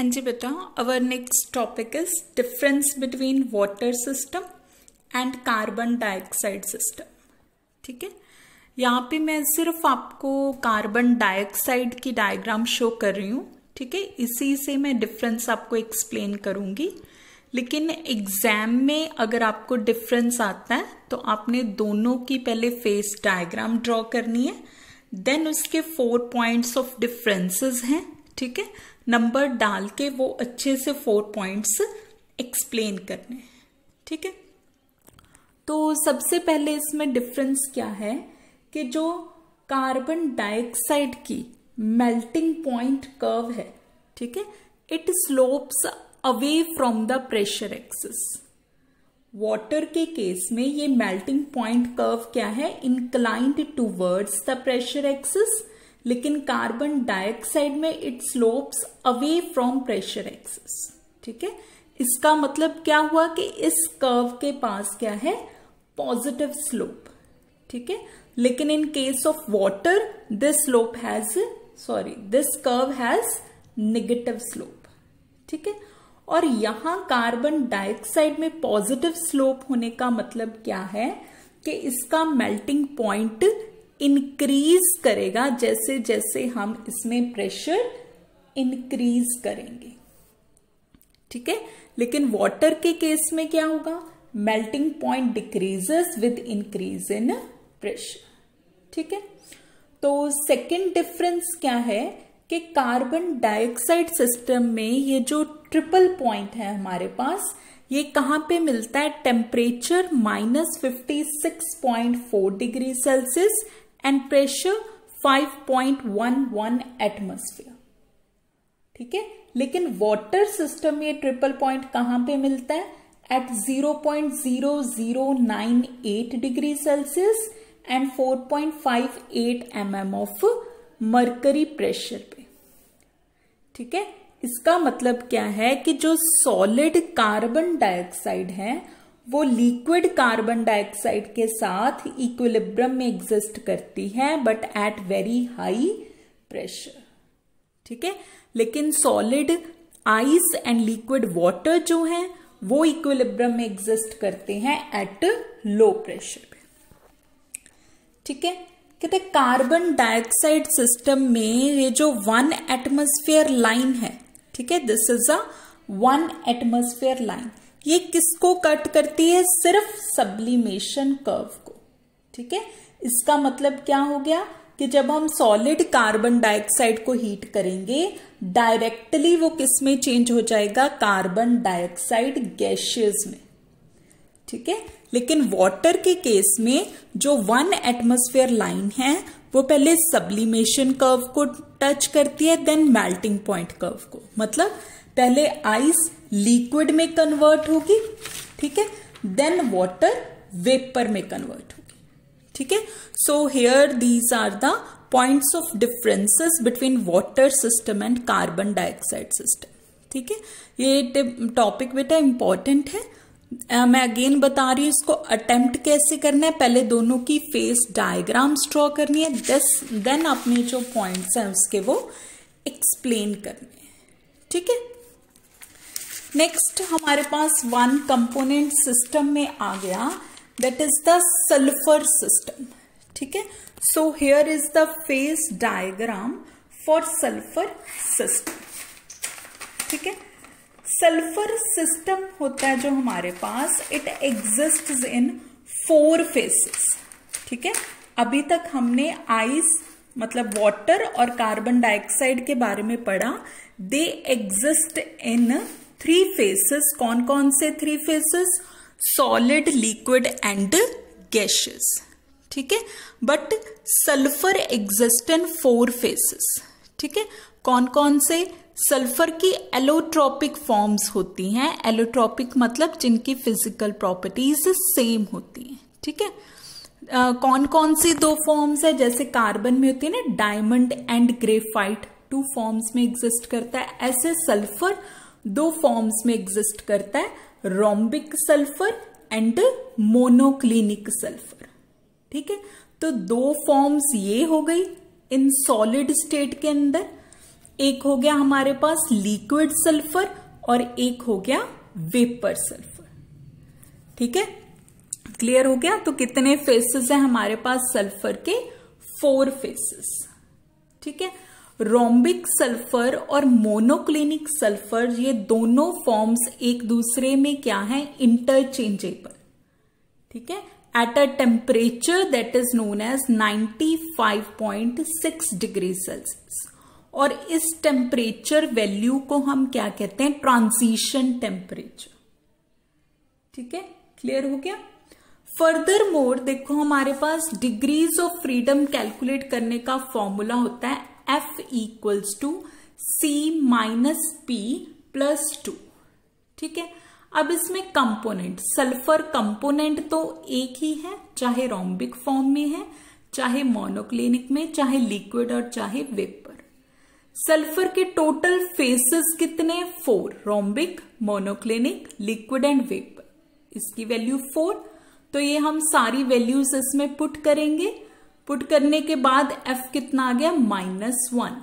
हाँ जी बेटा, our next topic is difference between water system and carbon dioxide system. ठीक है, यहाँ पे मैं सिर्फ आपको कार्बन डाइऑक्साइड की डायग्राम शो कर रही हूँ। ठीक है, इसी से मैं डिफरेंस आपको एक्सप्लेन करूंगी। लेकिन एग्जाम में अगर आपको डिफरेंस आता है तो आपने दोनों की पहले फेस डायग्राम ड्रॉ करनी है, देन उसके 4 पॉइंट्स ऑफ डिफरेंसेस हैं। ठीक है, नंबर डाल के वो अच्छे से 4 पॉइंट्स एक्सप्लेन करने हैं। ठीक है, तो सबसे पहले इसमें डिफरेंस क्या है कि जो कार्बन डाइऑक्साइड की मेल्टिंग पॉइंट कर्व है, ठीक है, it slopes away from the pressure axis. Water के केस में ये मेल्टिंग पॉइंट कर्व क्या है, inclined towards the pressure axis, लेकिन कार्बन डाइऑक्साइड में it slopes away from pressure axis. ठीक है, इसका मतलब क्या हुआ कि इस कर्व के पास क्या है, पॉजिटिव स्लोप। ठीक है, लेकिन in case of water this curve has negative slope. ठीक है, और यहां कार्बन डाइऑक्साइड में पॉजिटिव स्लोप होने का मतलब क्या है कि इसका मेल्टिंग पॉइंट इंक्रीज करेगा जैसे जैसे हम इसमें प्रेशर इंक्रीज करेंगे। ठीक है, लेकिन वाटर के केस में क्या होगा, melting point decreases with increase in pressure. ठीक है, तो सेकेंड डिफरेंस क्या है कि कार्बन डाइऑक्साइड सिस्टम में ये जो ट्रिपल पॉइंट है हमारे पास, ये कहां पे मिलता है, temperature -56.4 degree Celsius and pressure 5.11 atmosphere. ठीक है, लेकिन वाटर सिस्टम में ये ट्रिपल पॉइंट कहां पे मिलता है, at 0.0098 degree Celsius and 4.58 mm of mercury pressure पे। ठीक है, इसका मतलब क्या है कि जो सॉलिड कार्बन डाइऑक्साइड है वो लिक्विड कार्बन डाइऑक्साइड के साथ इक्विलिब्रियम में एग्जिस्ट करती है, but at very high pressure. ठीक है, लेकिन solid ice and liquid water जो है वो इक्विलिब्रियम में एग्जिस्ट करते हैं एट लो प्रेशर पे। ठीक है, कहते कार्बन डाइऑक्साइड सिस्टम में ये जो 1 एटमॉस्फेयर लाइन है, ठीक है, this is a 1 atmosphere line, ये किसको कट करती है, सिर्फ सब्लिमेशन कर्व को। ठीक है, इसका मतलब क्या हो गया कि जब हम सॉलिड कार्बन डाइऑक्साइड को हीट करेंगे डायरेक्टली वो किस में चेंज हो जाएगा, कार्बन डाइऑक्साइड गैसेस में। ठीक है, लेकिन वाटर के केस में जो 1 एटमॉस्फेयर लाइन है वो पहले सब्लिमेशन कर्व को टच करती है, देन मेल्टिंग पॉइंट कर्व को। मतलब पहले आइस लिक्विड में कन्वर्ट होगी, ठीक है, देन वाटर वेपर में कन्वर्ट होगी। ठीक है, so here these are the points of differences between water system and carbon dioxide system. ठीक है, ये टॉपिक बेटा इंपॉर्टेंट है। मैं अगेन बता रही हूं, इसको अटेम्प्ट कैसे करना है, पहले दोनों की फेस डायग्राम्स ड्रॉ करनी है, देन अपने जो पॉइंट्स हैं उसके वो एक्सप्लेन करने हैं। ठीक है, नेक्स्ट हमारे पास 1 कंपोनेंट सिस्टम में आ गया, that is the sulphur system. ठीक है, so here is the phase diagram for sulphur system. ठीक है, सल्फर सिस्टम होता है जो हमारे पास, इट एग्जिस्ट्स इन 4 फेसेस। ठीक है, अभी तक हमने आइस मतलब वाटर और कार्बन डाइऑक्साइड के बारे में पढ़ा, दे एग्जिस्ट इन 3 फेसेस। कौन कौन से 3 faces, solid, liquid and gases. ठीक है, but sulphur exist in 4 faces. ठीक है, कौन कौन से, सल्फर की एलोट्रोपिक फॉर्म्स होती हैं, एलोट्रोपिक मतलब जिनकी फिजिकल प्रॉपर्टीज सेम होती हैं। ठीक है, कौन कौन सी 2 फॉर्म्स है, जैसे कार्बन में होती है ना डायमंड एंड ग्रेफाइट, 2 फॉर्म्स में एग्जिस्ट करता है, ऐसे सल्फर 2 फॉर्म्स में एग्जिस्ट करता है, rhombic sulphur and monoclinic sulphur. ठीक है, तो 2 फॉर्म्स ये हो गई इन सॉलिड स्टेट के अंदर। एक हो गया हमारे पास लिक्विड सल्फर और एक हो गया वेपर सल्फर। ठीक है, क्लियर हो गया। तो कितने फेसेस हैं हमारे पास सल्फर के? 4 फेसेस। ठीक है, रोम्बिक सल्फर और मोनोक्लिनिक सल्फर ये दोनों फॉर्म्स एक दूसरे में क्या है? इंटरचेंजेबल। ठीक है, at a temperature that is known as 95.6 degree Celsius. और इस टेम्परेचर वैल्यू को हम क्या कहते हैं? Transition temperature. ठीक है, क्लियर हो गया। फर्दर मोर देखो हमारे पास डिग्रीज ऑफ फ्रीडम कैलकुलेट करने का फॉर्मूला होता है F equals to C minus P plus 2। ठीक है, अब इसमें कंपोनेंट, सल्फर कंपोनेंट तो एक ही है, चाहे रोम्बिक फॉर्म में है, चाहे मोनोक्लिनिक में, चाहे लिक्विड और चाहे वेपर। सल्फर के टोटल फेसेस कितने? 4, rhombic, monoclinic, liquid and vapour. इसकी वैल्यू 4। तो ये हम सारी वैल्यूज इसमें पुट करेंगे। पुट करने के बाद F कितना आ गया? -1।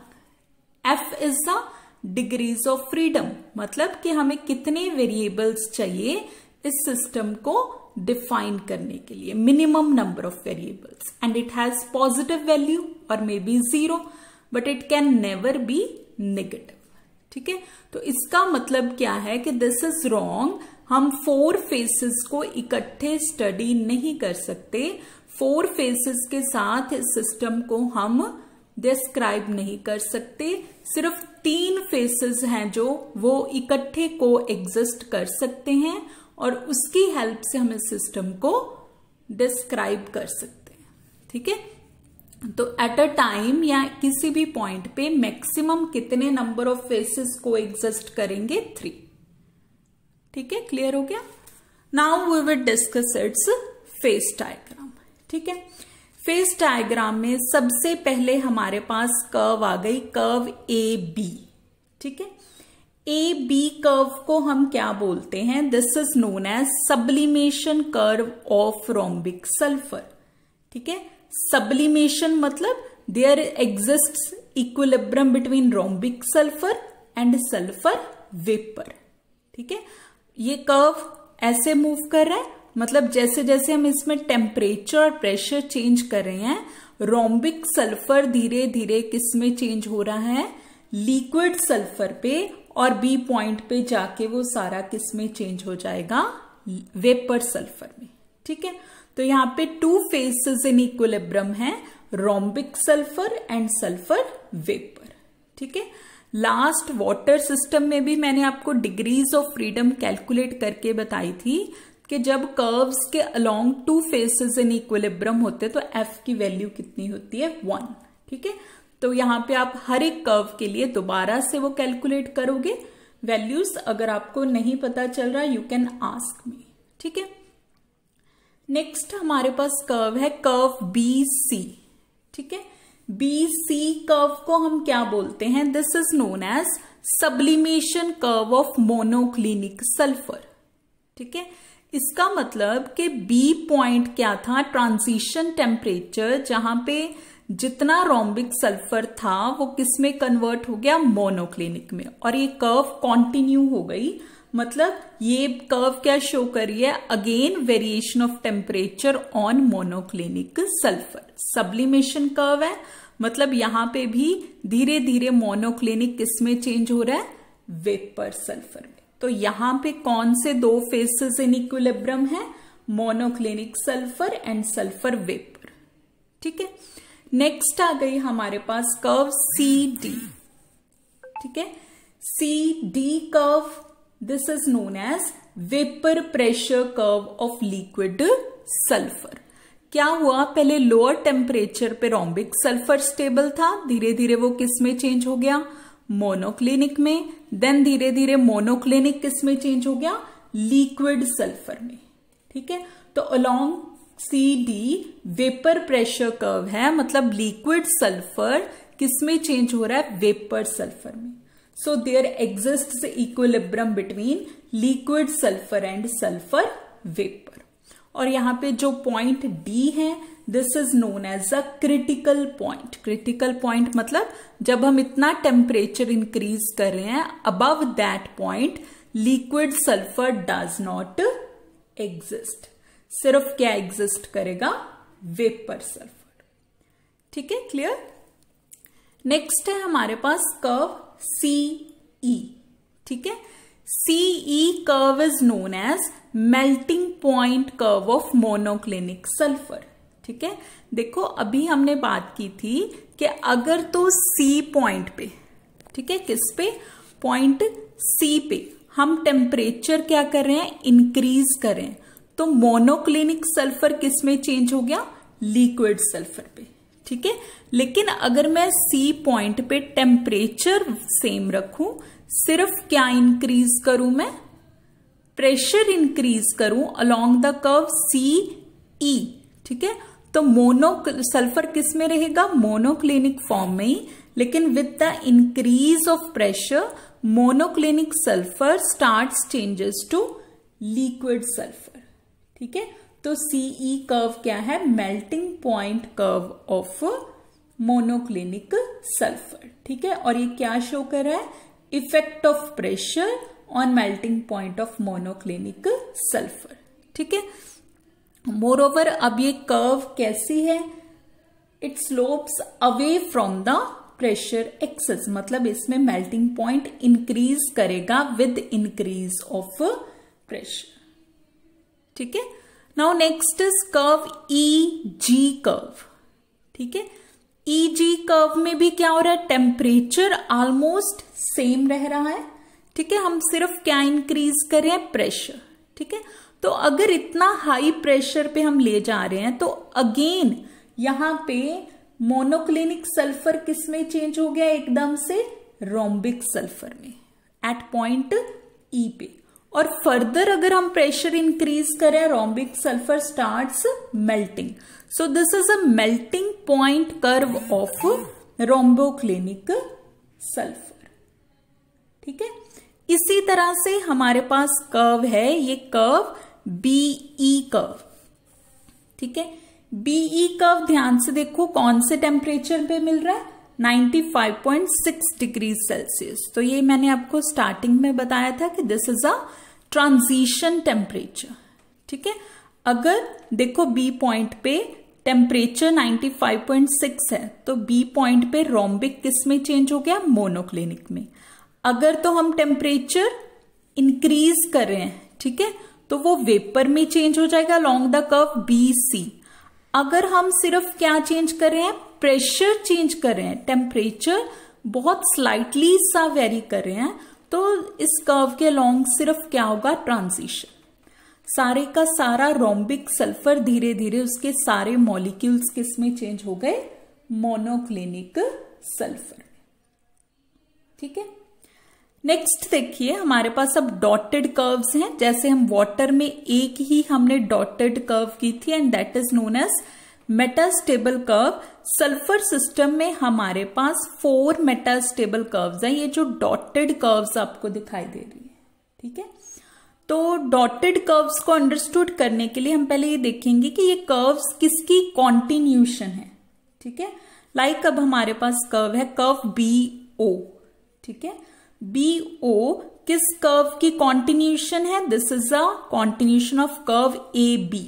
F is the degrees of freedom, मतलब कि हमें कितने वेरिएबल्स चाहिए इस सिस्टम को डिफाइन करने के लिए, minimum number of variables, and it has positive value और may be 0, but it can never be negative. ठीक है, तो इसका मतलब क्या है कि दिस इज रॉन्ग। हम 4 फेसेस को इकट्ठे स्टडी नहीं कर सकते। 4 फेसेस के साथ इस सिस्टम को हम डिस्क्राइब नहीं कर सकते। सिर्फ 3 फेसेस हैं जो वो इकट्ठे को एग्जिस्ट कर सकते हैं और उसकी हेल्प से हम इस सिस्टम को डिस्क्राइब कर सकते हैं। ठीक है, तो एट अ टाइम या किसी भी पॉइंट पे मैक्सिमम कितने नंबर ऑफ फेसेस को एग्जिस्ट करेंगे? 3। ठीक है, क्लियर हो गया। Now we will discuss its phase diagram. ठीक है, फेस डायग्राम में सबसे पहले हमारे पास कर्व आ गई, कर्व ए बी। ठीक है, ए बी कर्व को हम क्या बोलते हैं? This is known as sublimation curve of rhombic sulphur. ठीक है, सब्लिमेशन मतलब there exists equilibrium between rhombic sulphur and sulphur vapour. ठीक है, ये कर्व ऐसे मूव कर रहा है, मतलब जैसे जैसे हम इसमें टेम्परेचर और प्रेशर चेंज कर रहे हैं, रोम्बिक सल्फर धीरे धीरे किस में चेंज हो रहा है? लिक्विड सल्फर पे, और बी पॉइंट पे जाके वो सारा किस में चेंज हो जाएगा? वेपर सल्फर में। ठीक है, तो यहाँ पे 2 फेसेस इन इक्विलिब्रियम है, rhombic sulphur and sulphur vapour. ठीक है, लास्ट वाटर सिस्टम में भी मैंने आपको डिग्रीज ऑफ फ्रीडम कैलकुलेट करके बताई थी कि जब कर्व्स के अलोंग 2 फेसेस इन इक्विलिब्रियम होते तो F की वैल्यू कितनी होती है? 1। ठीक है, तो यहां पे आप हर एक कर्व के लिए दोबारा से वो कैलकुलेट करोगे वैल्यूज। अगर आपको नहीं पता चल रहा, यू कैन आस्क मी। ठीक है, नेक्स्ट हमारे पास कर्व है कर्व BC। ठीक है, BC कर्व को हम क्या बोलते हैं? This is known as sublimation curve of monoclinic sulphur. ठीक है, इसका मतलब कि B पॉइंट क्या था? ट्रांजिशन टेम्परेचर, जहां पे जितना रोम्बिक सल्फर था वो किस में कन्वर्ट हो गया? मोनोक्लिनिक में। और ये कर्व कॉन्टिन्यू हो गई, मतलब ये कर्व क्या शो करी है? Again variation of temperature on monoclinic sulphur. Sublimation curve है, मतलब यहां पे भी धीरे धीरे मोनोक्लिनिक किस में चेंज हो रहा है? वेपर सल्फर में। तो यहां पे कौन से 2 फेसेस इन इक्विलिब्रियम है? Monoclinic sulphur and sulphur vapour. ठीक है, नेक्स्ट आ गई हमारे पास कर्व CD। ठीक है, CD curve, this is known as vapour pressure curve of liquid sulphur. क्या हुआ? पहले लोअर टेम्परेचर पे रोम्बिक सल्फर स्टेबल था, धीरे धीरे वो किस में चेंज हो गया? मोनोक्लिनिक में। देन धीरे धीरे मोनोक्लिनिक किस में चेंज हो गया? लिक्विड सल्फर में। ठीक है, तो along CD vapour pressure curve है, मतलब लिक्विड सल्फर किस में चेंज हो रहा है? वेपर सल्फर में। So there exists equilibrium between liquid sulphur and sulphur vapour. और यहां पे जो पॉइंट D है, this is known as a critical point. Critical point मतलब जब हम इतना टेम्परेचर इंक्रीज कर रहे हैं, above that point liquid sulphur does not exist. सिर्फ क्या एग्जिस्ट करेगा? Vapour sulphur. ठीक है, क्लियर। नेक्स्ट है हमारे पास कर्व सीई। ठीक है, CE curve is known as melting point curve of monoclinic sulfur। ठीक है, देखो अभी हमने बात की थी कि अगर तो C पॉइंट पे, ठीक है, किस पे? पॉइंट C पे हम टेम्परेचर क्या कर रहे हैं? इंक्रीज कर रहे हैं, तो मोनोक्लिनिक सल्फर किस में चेंज हो गया? लिक्विड सल्फर पे। ठीक है, लेकिन अगर मैं C पॉइंट पे टेम्परेचर सेम रखूं, सिर्फ क्या इंक्रीज करूं मैं? प्रेशर इंक्रीज करूं अलोंग द कर्व CE। ठीक है, तो सल्फर किस में रहेगा? मोनोक्लिनिक फॉर्म में ही, लेकिन with the increase of pressure monoclinic sulphur starts changes to liquid sulphur. ठीक है, तो CE कर्व क्या है? Melting point curve of monoclinic sulphur. ठीक है, और ये क्या शो कर रहा है? Effect of pressure on melting point of monoclinic sulphur. ठीक है, मोर ओवर अब ये कर्व कैसी है? It slopes away from the pressure axis, मतलब इसमें मेल्टिंग पॉइंट इंक्रीज करेगा विद इंक्रीज ऑफ प्रेशर। ठीक है, now next is curve EG curve. ठीक है, EG कर्व में भी क्या हो रहा है? टेम्परेचर ऑलमोस्ट सेम रह रहा है। ठीक है, हम सिर्फ क्या इंक्रीज कर रहे हैं? प्रेशर। ठीक है, तो अगर इतना हाई प्रेशर पे हम ले जा रहे हैं, तो अगेन यहां पे मोनोक्लिनिक सल्फर किस में चेंज हो गया? एकदम से रोम्बिक सल्फर में एट पॉइंट E पे। और फर्दर अगर हम प्रेशर इंक्रीज करें, rhombic sulphur starts melting. So this is a melting point curve of rhomboclinic sulfur। ठीक है, इसी तरह से हमारे पास कर्व है, ये कर्व BE कर्व। ठीक है, BE कर्व ध्यान से देखो कौन से टेम्परेचर पे मिल रहा है? 95.6 डिग्री सेल्सियस। तो ये मैंने आपको स्टार्टिंग में बताया था कि this is a transition temperature. ठीक है, अगर देखो B पॉइंट पे टेम्परेचर 95.6 है, तो B पॉइंट पे रोम्बिक किस में चेंज हो गया? मोनोक्लिनिक में। अगर तो हम टेम्परेचर इंक्रीज कर रहे हैं, ठीक है, तो वो वेपर में चेंज हो जाएगा अलोंग द कर्व BC। अगर हम सिर्फ क्या चेंज कर रहे हैं? प्रेशर चेंज कर रहे हैं, टेम्परेचर बहुत स्लाइटली सा वेरी कर रहे हैं, तो इस कर्व के अलोंग सिर्फ क्या होगा? ट्रांजिशन। सारे का सारा रोम्बिक सल्फर धीरे धीरे उसके सारे मॉलिक्यूल्स किस में चेंज हो गए? Monoclinic sulphur. ठीक है, नेक्स्ट देखिए हमारे पास अब डॉटेड कर्व्स हैं। जैसे हम वाटर में एक ही हमने डॉटेड कर्व की थी, and that is known as metastable curve. Sulphur system में हमारे पास 4 मेटास्टेबल कर्व्स हैं। ये जो डॉटेड कर्व्स आपको दिखाई दे रही है। ठीक है, तो डॉटेड कर्व्स को अंडरस्टूड करने के लिए हम पहले ये देखेंगे कि ये कर्व्स किसकी कॉन्टिन्यूशन है। ठीक है, लाइक अब हमारे पास कर्व है कर्व BO। ठीक है, BO किस कर्व की कॉन्टिन्यूशन है? This is a continuation of curve AB।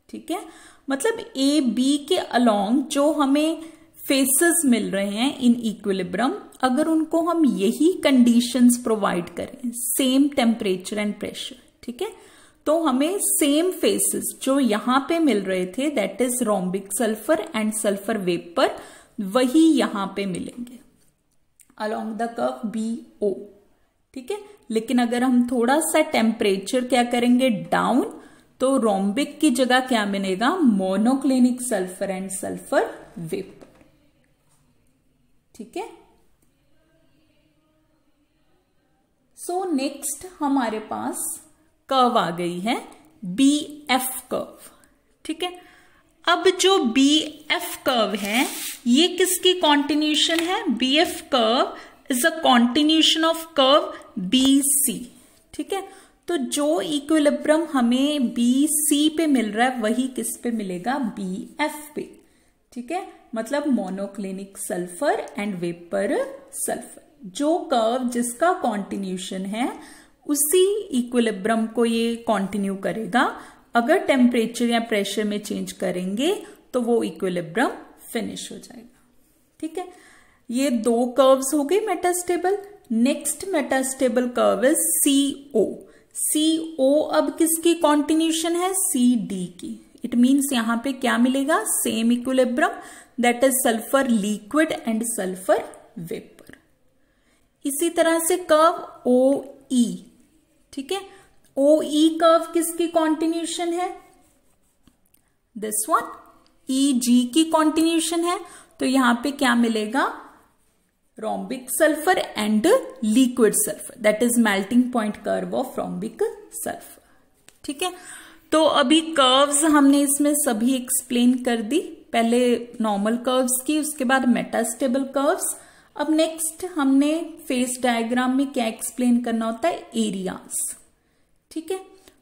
ठीक है, मतलब AB के अलोंग जो हमें फेसेस मिल रहे हैं इन इक्विलिब्रियम, अगर उनको हम यही कंडीशंस प्रोवाइड करें, सेम टेम्परेचर एंड प्रेशर, ठीक है, तो हमें सेम फेसेस जो यहां पे मिल रहे थे, that is rhombic sulphur and sulphur vapour, वही यहां पे मिलेंगे अलोंग द कर्व BO। ठीक है, लेकिन अगर हम थोड़ा सा टेम्परेचर क्या करेंगे? डाउन, तो रोम्बिक की जगह क्या मिलेगा? Monoclinic sulphur and sulphur vapour. ठीक है, सो नेक्स्ट हमारे पास कर्व आ गई है BF कर्व। ठीक है, अब जो BF कर्व है ये किसकी कॉन्टिन्यूशन है? BF curve is a continuation of curve BC। ठीक है, तो जो इक्विलिब्रियम हमें बी सी पे मिल रहा है वही किस पे मिलेगा, बी एफ पे। ठीक है, मतलब monoclinic sulphur and vapour sulphur. जो कर्व जिसका कॉन्टिन्यूशन है उसी इक्विलिब्रियम को ये कॉन्टिन्यू करेगा। अगर टेम्परेचर या प्रेशर में चेंज करेंगे तो वो इक्विलिब्रियम फिनिश हो जाएगा। ठीक है, ये दो कर्व्स हो गए मेटास्टेबल। नेक्स्ट मेटास्टेबल कर्व है CO। CO अब किसकी कॉन्टिन्यूशन है, CD की। इट मीन्स यहां पे क्या मिलेगा, same equilibrium, that is sulphur liquid and sulphur vapour. इसी तरह से कर्व OE। ठीक है, OE कर्व किसकी कॉन्टिन्यूशन है, दिस वन, EG की कॉन्टिन्यूशन है। तो यहां पे क्या मिलेगा, rhombic sulphur and liquid sulphur, that is melting point curve of rhombic sulphur. ठीक है, तो अभी कर्व्स हमने इसमें सभी एक्सप्लेन कर दी, पहले नॉर्मल कर्व्स की, उसके बाद मेटास्टेबल कर्व्स। अब नेक्स्ट हमने फेस डायग्राम में क्या एक्सप्लेन करना होता है, एरियाज। ठीक है,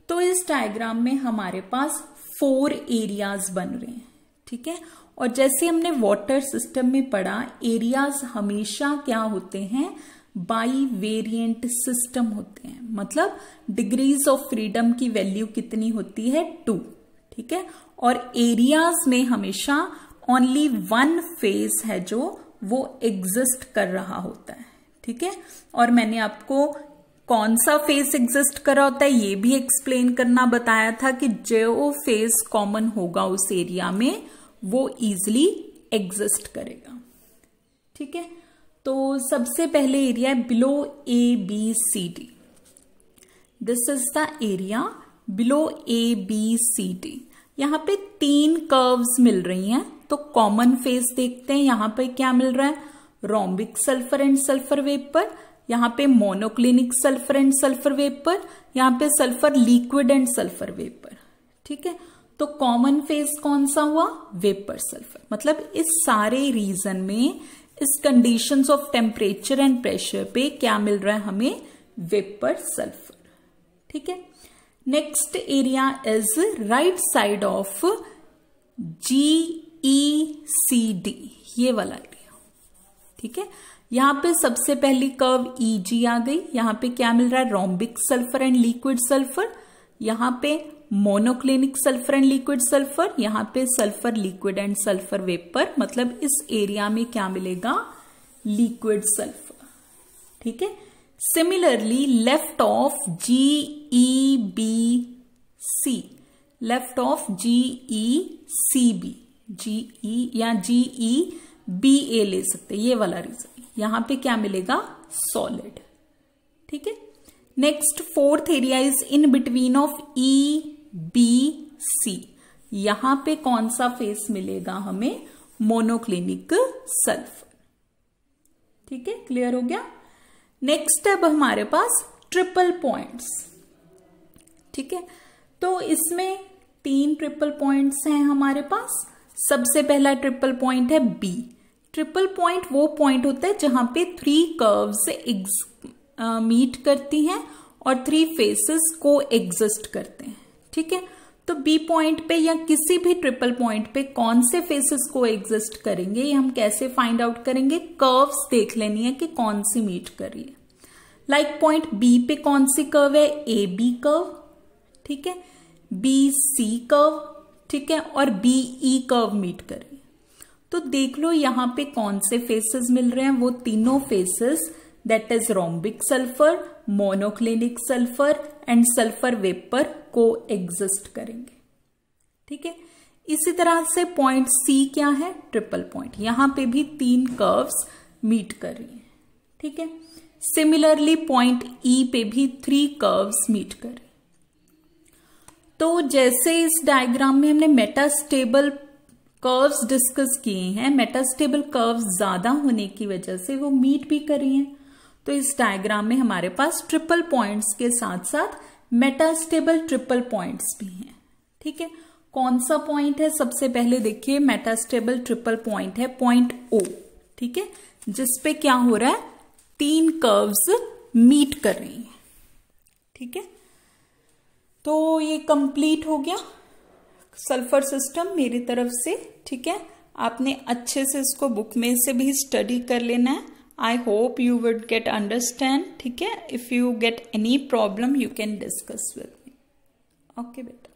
तो इस डायग्राम में हमारे पास 4 एरियाज बन रहे हैं। ठीक है, और जैसे हमने वाटर सिस्टम में पढ़ा, एरियाज हमेशा क्या होते हैं, बाई वेरिएंट सिस्टम होते हैं। मतलब डिग्रीज ऑफ फ्रीडम की वैल्यू कितनी होती है, 2। ठीक है, और एरियाज में हमेशा ओनली 1 फेज है जो वो एग्जिस्ट कर रहा होता है। ठीक है, और मैंने आपको कौन सा फेज एग्जिस्ट कर रहा होता है ये भी एक्सप्लेन करना बताया था कि जो फेज कॉमन होगा उस एरिया में वो इजिली एग्जिस्ट करेगा। ठीक है, तो सबसे पहले एरिया है below ABCD। This is the area below ABCD। यहां पे 3 कर्व्स मिल रही हैं, तो कॉमन फेज देखते हैं। यहां पे क्या मिल रहा है, rhombic sulphur and sulphur vapour. यहां पे monoclinic sulphur and sulphur vapour. यहां पे sulphur liquid and sulphur vapour. ठीक है, तो कॉमन फेज कौन सा हुआ, वेपर सल्फर। मतलब इस सारे रीजन में, इस conditions of temperature and pressure पे क्या मिल रहा है हमें, वेपर सल्फर। ठीक है, next area is right side of GECD, ये वाला एरिया। ठीक है, यहां पे सबसे पहली कर्व EG आ गई। यहां पे क्या मिल रहा है, rhombic sulphur and liquid sulphur. यहां पे monoclinic sulphur and liquid sulphur. यहां पे sulphur liquid and sulphur vapour. मतलब इस एरिया में क्या मिलेगा, लिक्विड सल्फर। ठीक है, similarly left of GEBC, left of GECB, GE या GEBA ले सकते, ये वाला रीजन। यहां पे क्या मिलेगा, सॉलिड। ठीक है, next 4th area is in between of EBC। यहां पे कौन सा फेस मिलेगा हमें, मोनोक्लिनिक सल्फर। ठीक है, क्लियर हो गया। नेक्स्ट अब हमारे पास ट्रिपल पॉइंट्स। ठीक है, तो इसमें 3 ट्रिपल पॉइंट्स हैं हमारे पास। सबसे पहला ट्रिपल पॉइंट है B। ट्रिपल पॉइंट वो पॉइंट होता है जहां पे 3 कर्व्स मीट करती हैं और 3 फेसेस को एग्जिस्ट करते हैं। ठीक है, तो B पॉइंट पे या किसी भी ट्रिपल पॉइंट पे कौन से फेसेस को एग्जिस्ट करेंगे ये हम कैसे फाइंड आउट करेंगे, कर्व्स देख लेनी है कि कौन सी मीट कर रही है। लाइक पॉइंट B पे कौन सी कर्व है, AB कर्व। ठीक है, BC कर्व। ठीक है, और BE कर्व मीट कर रही है। तो देख लो यहां पे कौन से फेसेस मिल रहे हैं, वो तीनों faces, that is rhombic sulphur, monoclinic sulphur and sulphur vapour को एग्जिस्ट करेंगे। ठीक है, इसी तरह से पॉइंट C क्या है, ट्रिपल पॉइंट। यहां पे भी 3 कर्व्स मीट कर रही है। ठीक है, सिमिलरली पॉइंट E पे भी 3 कर्व्स मीट कर रही है। तो जैसे इस डायग्राम में हमने मेटास्टेबल कर्व्स डिस्कस किए हैं, मेटास्टेबल कर्व्स ज्यादा होने की वजह से वो मीट भी कर रही हैं। तो इस डायग्राम में हमारे पास ट्रिपल पॉइंट्स के साथ साथ मेटास्टेबल ट्रिपल पॉइंट्स भी हैं। ठीक है, कौन सा पॉइंट है, सबसे पहले देखिए मेटास्टेबल ट्रिपल पॉइंट है पॉइंट O। ठीक है, जिसपे क्या हो रहा है, 3 कर्व्स मीट कर रही हैं। ठीक है, तो ये कंप्लीट हो गया सल्फर सिस्टम मेरी तरफ से, ठीक है। आपने अच्छे से इसको बुक में से भी स्टडी कर लेना है। I hope you would get understand, ठीक है। If you get any problem you can discuss with me. Okay बेटा।